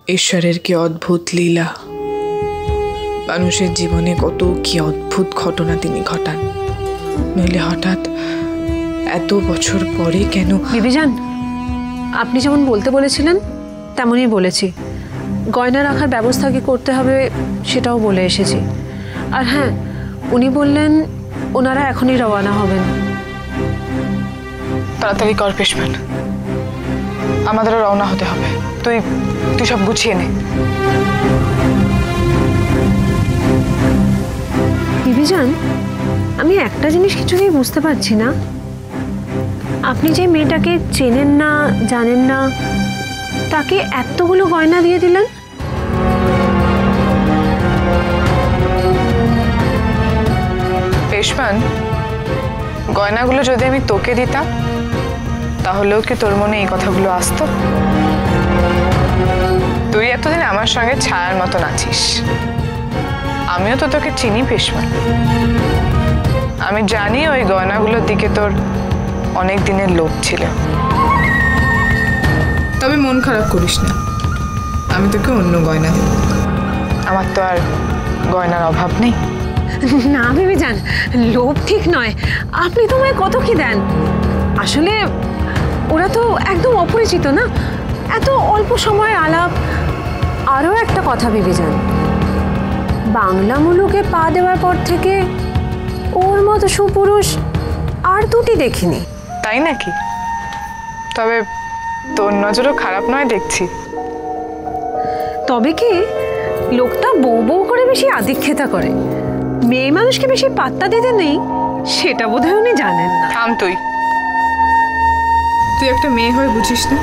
ঈশ্বরের কি অদ্ভুত লীলা, মানুষের জীবনে কত কি অদ্ভুত ঘটনা তিনি ঘটান। নইলে হঠাৎ এত বছর পরে কেন? বিবিজান, আপনি যেমন বলতে বলেছিলেন তেমনই বলেছি। গয়না রাখার ব্যবস্থা কি করতে হবে সেটাও বলে এসেছি। আর হ্যাঁ, উনি বললেন ওনারা এখনই রওনা হবেন। তাড়াতাড়ি কর পেশমান, আমাদেরও রওনা হতে হবে। তুই সব গুছিয়ে নে। বিবিজান, আমি একটা জিনিস কিছুতেই বুঝতে পারছি না। আপনি যে মেয়েটাকে চেনেন না, জানেন না, তাকে এতগুলো গয়না দিয়ে দিলেন। পেশমান, গয়নাগুলো যদি আমি তোকে দিতাম তাহলেও কি তোর মনে এই কথাগুলো আসতো? তুই এতদিন আমার সঙ্গে ছায়ার মতন আছিস, আমিও তো তোকে চিনি পেশমান। আমি জানি ওই গয়নাগুলোর দিকে তোর অনেক দিনের লোভ ছিল। তবে মন খারাপ করিস না, আমি তোকে অন্য গয়না দেব। আমার তো আর গয়নার অভাব নেই। না বিবিজান, লোভ ঠিক নয়। আপনি তোমায় কত কি দেন। আসলে ওরা তো একদম অপরিচিত না, এত অল্প সময় আলাপ। আরও একটা কথা বিবিজান, বাংলা মুলুকে পা দেওয়ার পর থেকে ওর মতো সুপুরুষ আর দুটি দেখিনি। তাই নাকি? তবে তোর নজরও খারাপ নয় দেখছি। তবে কি, লোকটা বউ বউ করে বেশি আদিক্ষেতা করে, মেয়ে মানুষকে বেশি পাত্তা দিতে নেই, সেটা বোধহয় উনি জানেন না। থাম, তুই একটা মেয়ে হয়ে বুঝিস না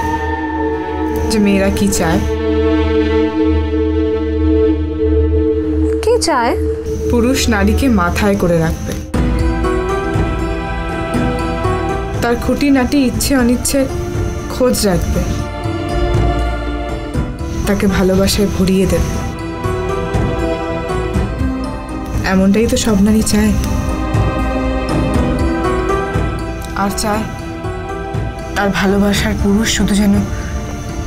যে মেয়েরা কি চায়? কি চায়? পুরুষ নারীকে মাথায় করে রাখবে, তার খুঁটিনাটি ইচ্ছে অনিচ্ছে খোঁজ রাখবে, তাকে ভালোবাসায় ভরিয়ে দেবে। এমনটাই তো সব নারী চায়। আর চায় তার ভালোবাসার পুরুষ শুধু যেন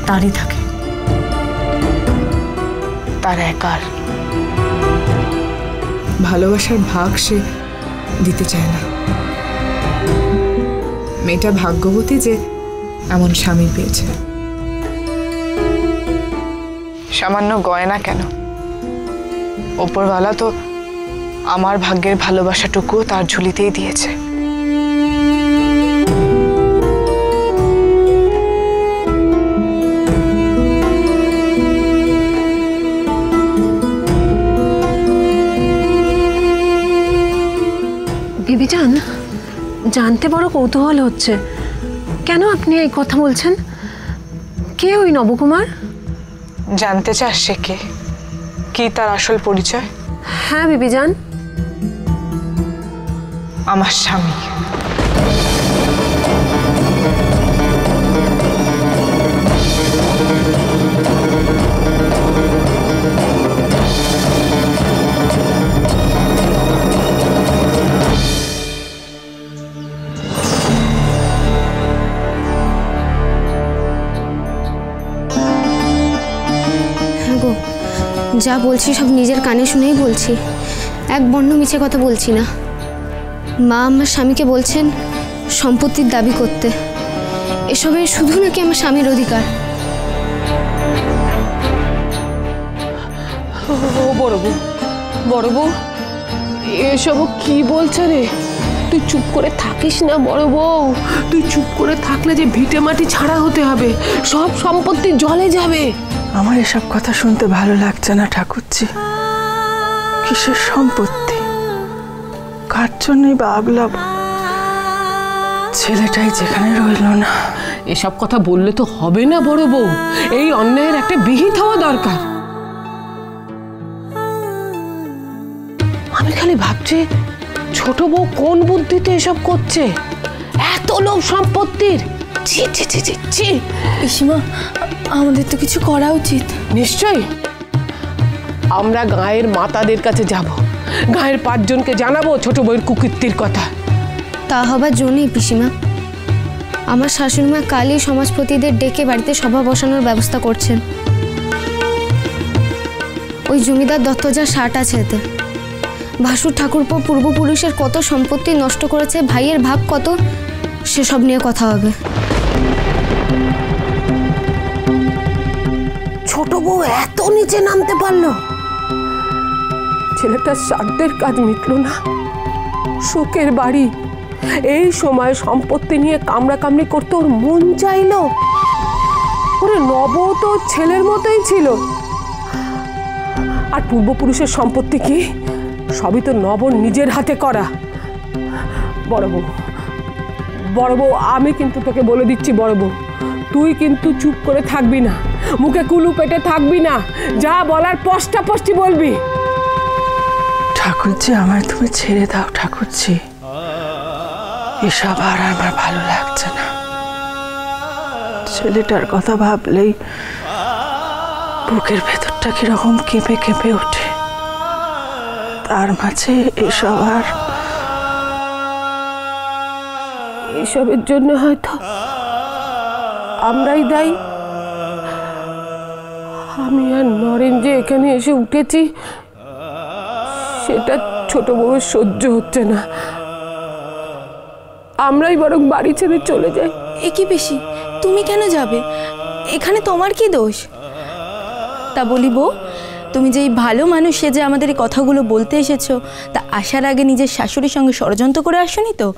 তারই থাকে, তার একার। ভালোবাসার ভাগ সে দিতে চায় না। মেয়েটা ভাগ্যবতী যে এমন স্বামী পেয়েছে। সামান্য গয়না কেন, ওপরওয়ালা তো আমার ভাগ্যের ভালোবাসাটুকুও তার ঝুলিতেই দিয়েছে। বিবিজান, জানতে বড় কৌতূহল হচ্ছে, কেন আপনি এই কথা বলছেন? কে ওই নবকুমার? জানতে চাস সে কে, কি তার আসল পরিচয়? হ্যাঁ বিবিজান। আমার স্বামী। যা বলছি সব নিজের কানে শুনেই বলছি, এক বর্ণ মিছে কথা বলছি না। মা আমার স্বামীকে বলছেন সম্পত্তির দাবি করতে। এসবের শুধু নাকি আমার স্বামীর অধিকার। বড় বউ, এসব কি বলছে রে? তুই চুপ করে থাকিস না বড় বউ। তুই চুপ করে থাকলে যে ভিটে মাটি ছাড়া হতে হবে, সব সম্পত্তি জলে যাবে। আমার এসব কথা শুনতে ভালো লাগছে না ঠাকুরজি। কিসের সম্পত্তি, কার জন্যই বা আগলাব? ছেলেটাই যেখানে রইল না। এসব কথা বললে তো হবে না বড় বউ, এই অন্যায়ের একটা বিহিত হওয়া দরকার। আমি খালি ভাবছি ছোট বউ কোন বুদ্ধিতে এসব করছে, এত লোভ সম্পত্তির। ছি ছি ছি ছি ছি। পিসিমা, আমাদের তো কিছু করা উচিত। নিশ্চয়ই, আমরা গায়ের মাতাদের কাছে যাব, গায়ের 5 জনকে জানাবো ছোট বউয়ের কুকীর্তির কথা। তা হবার জন্যই পিসিমা, আমার শাশুড়িমা কালই সমাজপতিদের ডেকে বাড়িতে সভা বসানোর ব্যবস্থা করছেন। ওই জমিদার দত্তজার শার্ট আছে এতে। ভাসুর ঠাকুরপো পূর্বপুরুষের কত সম্পত্তি নষ্ট করেছে, ভাইয়ের ভাগ কত, সেসব নিয়ে কথা হবে। ছোট বউ এত নিচে নামতে পারলো? ছেলেটার সাধ্যের কাজ মিটলো না, শোকের বাড়ি। এই সময় সম্পত্তি নিয়ে কামড়াকামড়ি করতে ওর মন চাইলো। ওরে নব তো ছেলের মতোই ছিল, আর পূর্বপুরুষের সম্পত্তি কি? সবই তো নব নিজের হাতে করা। বড় বউ, আমি কিন্তু তোকে বলে দিচ্ছি বড় বউ, তুই কিন্তু চুপ করে থাকবি না, মুখে কুলু পেটে থাকবি না, যা বলার স্পষ্ট বলবি। ঠাকুরজি, আমায় তুমি ছেড়ে দাও ঠাকুরজি, এসব আর আমার ভালো লাগছে না। ছেলেটার কথা ভাবলেই বুকের ভেতরটা কিরকম কেঁপে কেঁপে ওঠে। তার মাঝে এসবের জন্য হয়তো আমরাই দায়ী। আমি আর নরেন যে এখানে এসে উঠেছি, সেটা ছোট বউয়ের সহ্য হচ্ছে না। আমরাই বরং বাড়ি ছেড়ে চলে যাই। এ কি পিসি, তুমি কেন যাবে? এখানে তোমার কি দোষ? তা বলি বউ, তুমি যে এই ভালো মানুষ সেজে আমাদের এই কথাগুলো বলতে এসেছো, তা আসার আগে নিজের শাশুড়ির সঙ্গে ষড়যন্ত্র করে আসোনি তো?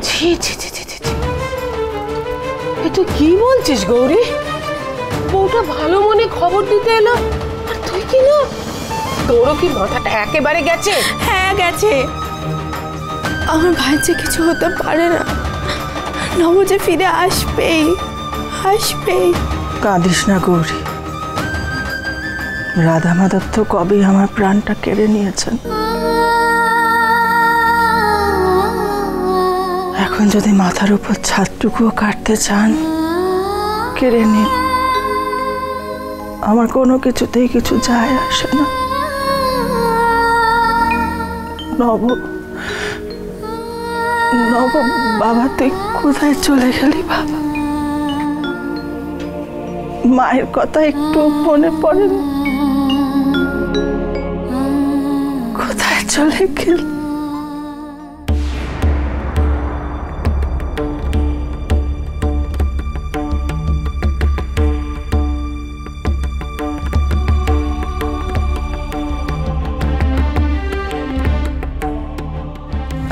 ছি ছি ছি ছি ছি, এ তুই কি বলছিস গৌরী? বউটা ভালো মনে খবর দিতে এলো, আর তুই কি না? তোরও কি মাথাটা একেবারে গেছে? হ্যাঁ গেছে। আমার ভাইয়ের যে কিছু হতে পারে না, নব যে ফিরে আসবেই। কাঁদিস না গৌরী, রাধা মাধব তো কবেই আমার প্রাণটা কেড়ে নিয়েছেন। এখন যদি মাথার উপর ছাদটুকুও কাটতে চান, কেড়ে নিন, আমার কোনো কিছুতেই কিছু যায় আসে না। নব, বাবা তুই কোথায় চলে গেলি বাবা? মায়ের কথা একটু মনে পড়ে না? কোথায় চলে গেলি?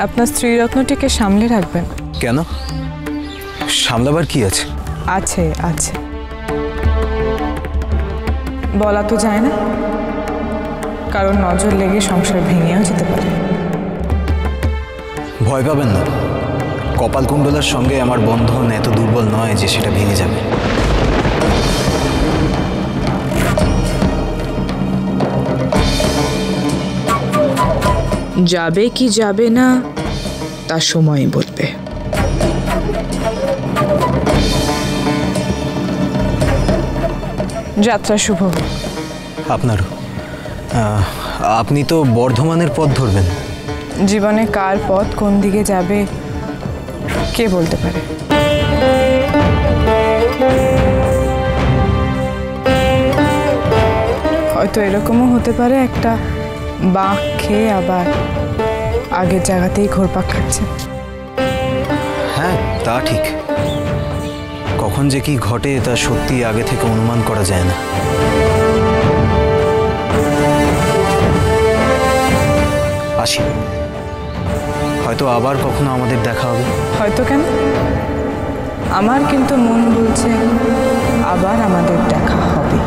আপনার স্ত্রীরত্নটিকে সামলে রাখবেন। কেন? সামলাবার কি আছে? আছে আছে, বলা তো যায় না, কারণ নজর লেগে সংসার ভেঙেও যেতে পারে। ভয় পাবেন না, কপালকুণ্ডলার সঙ্গে আমার বন্ধন এত দুর্বল নয় যে সেটা ভেঙে যাবে। যাবে কি যাবে না তা সময় বলবে। যাত্রা শুভ হোক। আপনারও। আপনি তো বর্ধমানের পথ ধরবেন। জীবনে কার পথ কোন দিকে যাবে কে বলতে পারে? হয়তো এরকমও হতে পারে, একটা বাঁক খেয়ে আবার আগের জায়গাতেই ঘোরপাক খাচ্ছে। হ্যাঁ, তা ঠিক। কখন যে কি ঘটে তা সত্যি আগে থেকে অনুমান করা যায় না। আসি, হয়তো আবার কখনো আমাদের দেখা হবে। হয়তো কেন, আমার কিন্তু মন বলছে আবার আমাদের দেখা হবে।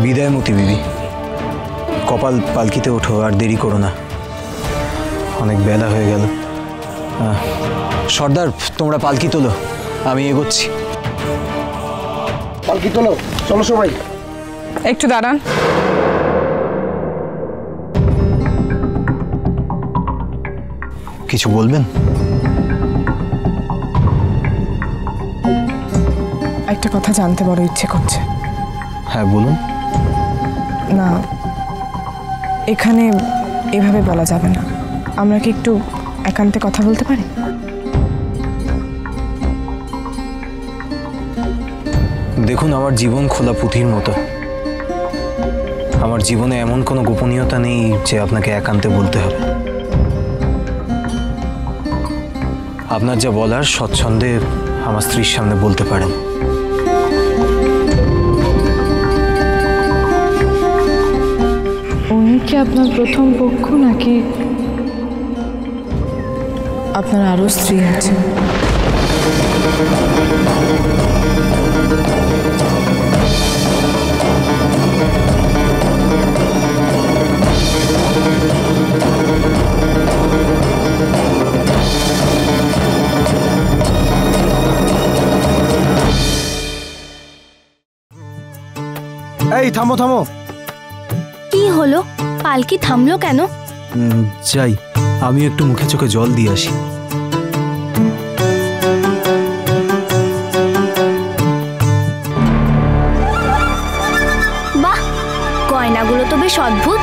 বিদায় মতি বিবি, কপাল পালকিতে ওঠো, আর দেরি করো না, অনেক বেলা হয়ে গেল। সর্দার, তোমরা পালকি তোলো, আমি এগোচ্ছি। পালকি তোলো, চলো সবাই। একটু দাঁড়ান। কিছু বলবেন? একটা কথা জানতে বড় ইচ্ছে করছে। হ্যাঁ বলুন। না, এখানে এভাবে বলা যাবে না। আমরা কি একটু একান্তে কথা বলতে পারি? দেখুন, আমার জীবন খোলা পুঁথির মতো। আমার জীবনে এমন কোনো গোপনীয়তা নেই যে আপনাকে একান্তে বলতে হবে। আপনার যা বলার স্বচ্ছন্দে আমার স্ত্রীর সামনে বলতে পারেন। উনি কি আপনার প্রথম পক্ষ নাকি আপনার আরো স্ত্রী আছে? এই থামো থামো। কি হলো? পালকি থামলো কেন? যাই, আমি একটু মুখে চোখে জল দিয়ে আসি। বাহ, গয়নাগুলো তো বেশ অদ্ভুত।